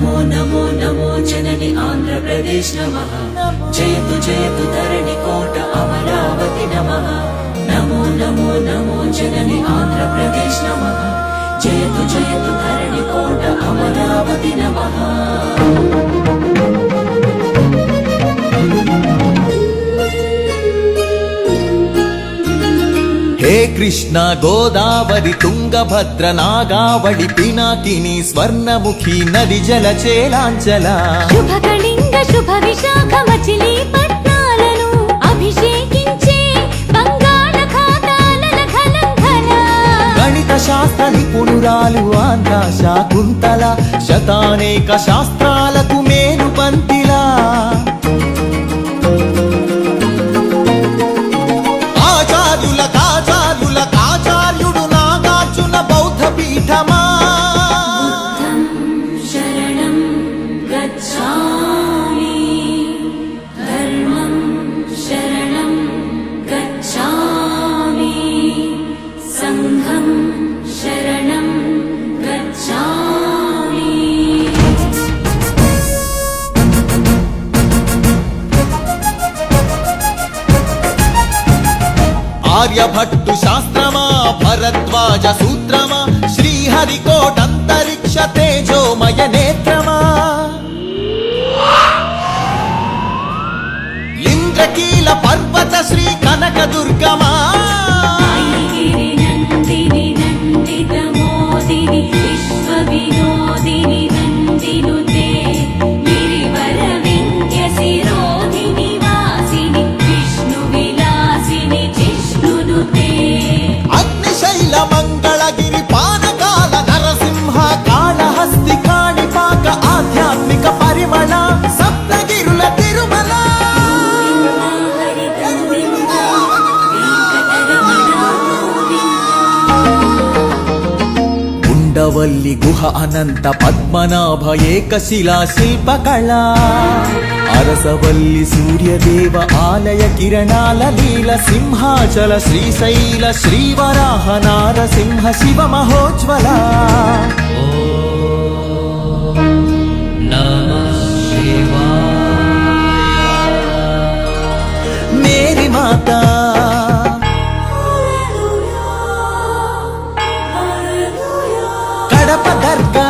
నమో నమో నమో జనని ఆంధ్రప్రదేశ్ నమః జయతు జయతు ధరణి కోట అమరావతి నమః నమో నమో నమో జనని ఆంధ్రప్రదేశ్ నమః జయతు జయతు ధరణి కోట అమరావతి నమః. హే కృష్ణ గోదావరి తుంగభద్ర నాగావళి పినాకిని స్వర్ణముఖి నది జల చేలాంచల శుభ కళింగ శుభ విశాఖ మచిలీపట్నాలను అభిషేకించే బంగాళాఖాతాల ఘనంఘన గణిత శాస్త్ర నిపుణురాలు ఆంధ్ర శాకుంతల శతానేక శాస్త్రాలకు మేలు పంతిలా ఆచార్యుడు నాగార్జున బౌద్ధ పీఠమా శరణం గచ్ఛామి ధర్మం శరణం గచ్ఛామి సంఘం శరణం గచ్ఛామి. ఆర్యభట్టు శాస్త్రమా భరద్వాజ సూత్రమా శ్రీహరికోటంతరిక్ష తేజోమయ నేత్రమా ఇంద్రకీల పర్వత శ్రీ కనక దుర్గమా ఐగిరి నందిని నందిత మోదిని విశ్వ వినోదిని నందినుతే గిరివర వింధ్య శిరోధిని వాసిని విష్ణు విలాసిని జిష్ణునుతే అగ్నిశైల మంగళగిరి పానకాల నరసింహ కాళహస్తి కాణిపాక ఆధ్యాత్మిక పరిమళ సప్తగిరుల తిరుమల హరి గోవింద వెంకటరమణ ఉండవల్లి గుహ అనంత పద్మనాభ ఏకశిలా శిల్పకళ అరసవల్లి సూర్యదేవ ఆలయ కిరణాల లీల సింహాచల శ్రీశైల శ్రీవరాహ నారసింహ శివ మహోజ్వల మేరీ మాతా కడప దర్గా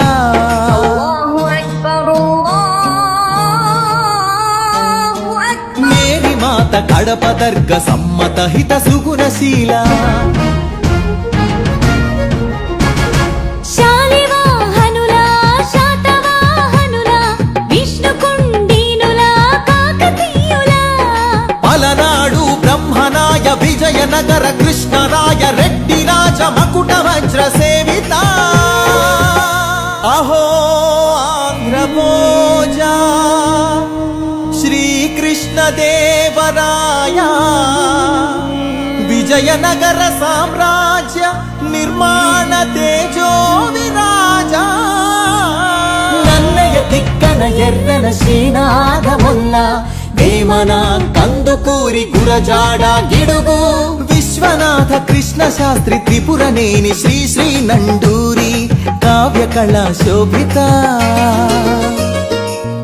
మేరీ మాత కడప దర్గ సమ్మత హిత సుగుణశీల శాలివాహనుల శాతవాహనుల విష్ణుకుండినుల కాకతీయుల పలనాడు బ్రహ్మనాయ విజయనగర కృష్ణరాయ రెడ్డి రాజ మకుట వజ్ర సేవిత అహో ఆంధ్రభోజ శ్రీకృష్ణ దేవరాయ విజయనగర సామ్రాజ్య నిర్మాణ తేజో విరాజ నన్నయ తిక్కన ఎర్రన శ్రీనాథముల్ల వేమన కందుకూరి గురజాడ గిడుగు విశ్వనాథ కృష్ణ శాస్త్రి త్రిపురనేని శ్రీ శ్రీ నండూరి కావ్య కళా శోభిత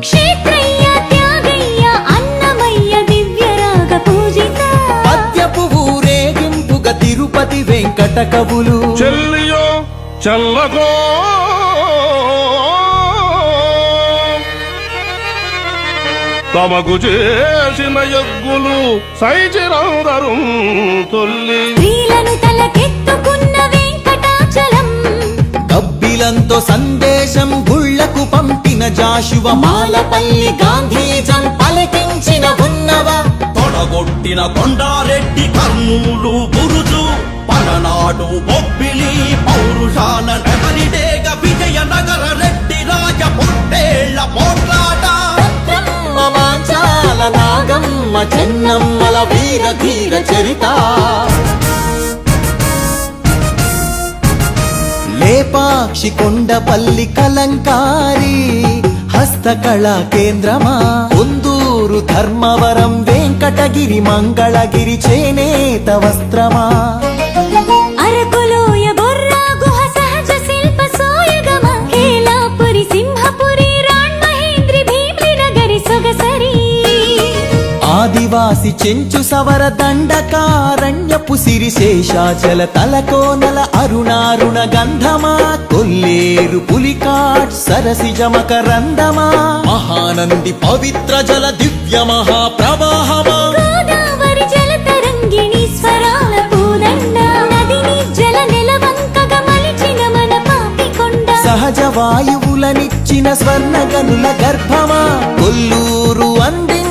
క్షేత్రయ్య త్యాగయ్య అన్నమయ్య దివ్యరాగ పూజిత పద్యపు ఊరేగింపుగా తిరుపతి వెంకట కవులు చెల్లియో చల్లగో తమకు చేసిన యజ్ఞులు సైచిరందరు తొల్లి స్త్రీలను తలకెత్తుకున్న వెంకటాచలం కబ్బిలంతో సందేశం గుళ్లకు పంపిన జాషువ మాలపల్లి గాంధీజం పలికించిన ఉన్నవ తొడగొట్టిన కొండారెడ్డి కర్నూలు బురుజు పలనాడు బొబ్బిలి పౌరుషాల నెమలిడేగ విజయనగర రెడ్డి రాజ పొట్టేళ్ల పోట్లాట మాంచాల నాగమ్మ చెన్నమ్మల వీర ధీర చరిత లేపాక్షి కొండపల్లి కలంకారి హస్తకళా కేంద్రమా ఉందూరు ధర్మవరం వెంకటగిరి మంగళగిరి చేనేత వస్త్రమా అరకులోయ బొర్రా గుహ సహజ శిల్ప సోయగమ హేలాపురి సింహపురి రా ఆదివాసి చెంచు సవర దండకారణ్యపు సిరి శేషాచల తలకోనల అరుణారుణ గంధమా కొల్లేరు పులికాట్ సరసిజమక రందమా మహానంది పవిత్ర జల దివ్య మహాప్రవాహమా గోదావరి జలతరంగిణి స్వరాల పూదండ నదిని జల నెలవంకగా మలిచిన మన పాపికొండ సహజ వాయువులనిచ్చిన స్వర్ణ గనుల గర్భమా కొల్లూరు అందించిన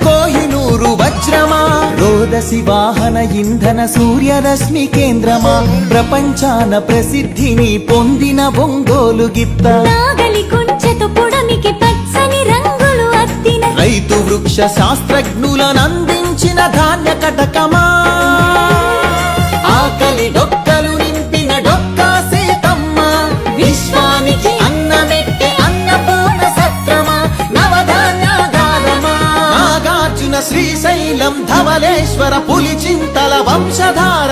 కోహినూరు వజ్రమా రోదసి వాహన ఇంధన సూర్యరశ్మి కేంద్రమా ప్రపంచాన ప్రసిద్ధిని పొందిన ఒంగోలు గిత్త నాగలి కుంచెతో పుడమికి పచ్చని రంగులు అద్దిన రైతు వృక్ష శాస్త్రజ్ఞులనందించిన ధాన్య కటకమా ఆకలి డొక్కలు నింపిన డొక్కా సీతమ్మ విశ్వానికి అన్నమెట్టే అన్నపూర్ణ సత్రమా నవధాన్యాగారమా నాగార్జున శ్రీశైలం ధవలేశ్వర పులిచింతల వంశధార